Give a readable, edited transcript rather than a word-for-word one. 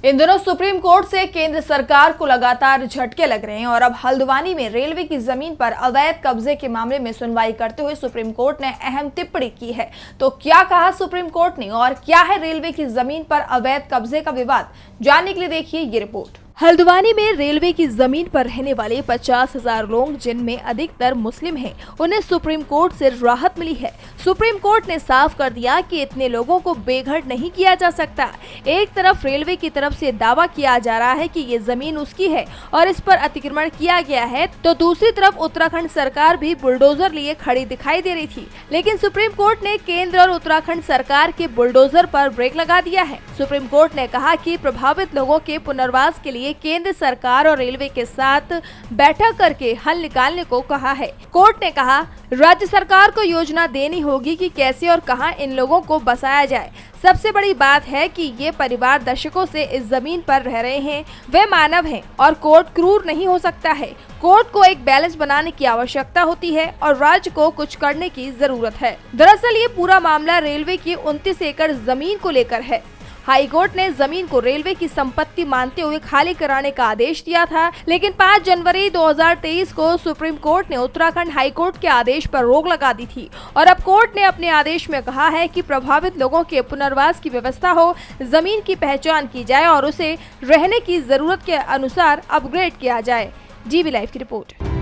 इन दिनों supreme court से केंद्र सरकार को लगातार झटके लग रहे हैं और अब हल्द्वानी में रेलवे की जमीन पर अवैध कब्जे के मामले में सुनवाई करते हुए सुप्रीम कोर्ट ने अहम टिप्पणी की है। तो क्या कहा सुप्रीम कोर्ट ने और क्या है रेलवे की जमीन पर अवैध कब्जे का विवाद, जानने के लिए देखिए ये रिपोर्ट। हल्द्वानी में रेलवे की जमीन पर रहने वाले 50,000 लोग, जिनमें अधिकतर मुस्लिम हैं, उन्हें सुप्रीम कोर्ट से राहत मिली है। सुप्रीम कोर्ट ने साफ कर दिया कि इतने लोगों को बेघर नहीं किया जा सकता। एक तरफ रेलवे की तरफ से दावा किया जा रहा है कि ये जमीन उसकी है और इस पर अतिक्रमण किया गया है, तो दूसरी तरफ उत्तराखंड सरकार भी बुलडोजर लिए खड़ी दिखाई दे रही थी। लेकिन सुप्रीम कोर्ट ने केंद्र और उत्तराखंड सरकार के बुलडोजर पर ब्रेक लगा दिया है। सुप्रीम कोर्ट ने कहा कि प्रभावित लोगों के पुनर्वास के लिए केंद्र सरकार और रेलवे के साथ बैठक करके हल निकालने को कहा है। कोर्ट ने कहा, राज्य सरकार को योजना देनी होगी कि कैसे और कहां इन लोगों को बसाया जाए। सबसे बड़ी बात है कि ये परिवार दशकों से इस जमीन पर रह रहे हैं, वे मानव हैं और कोर्ट क्रूर नहीं हो सकता है। कोर्ट को एक बैलेंस बनाने की आवश्यकता होती है और राज्य को कुछ करने की जरूरत है। दरअसल ये पूरा मामला रेलवे की 29 एकड़ जमीन को लेकर है। हाई कोर्ट ने जमीन को रेलवे की संपत्ति मानते हुए खाली कराने का आदेश दिया था, लेकिन 5 जनवरी 2023 को सुप्रीम कोर्ट ने उत्तराखंड हाई कोर्ट के आदेश पर रोक लगा दी थी और अब कोर्ट ने अपने आदेश में कहा है कि प्रभावित लोगों के पुनर्वास की व्यवस्था हो, जमीन की पहचान की जाए और उसे रहने की जरूरत के अनुसार अपग्रेड किया जाए। जीबी लाइव की रिपोर्ट।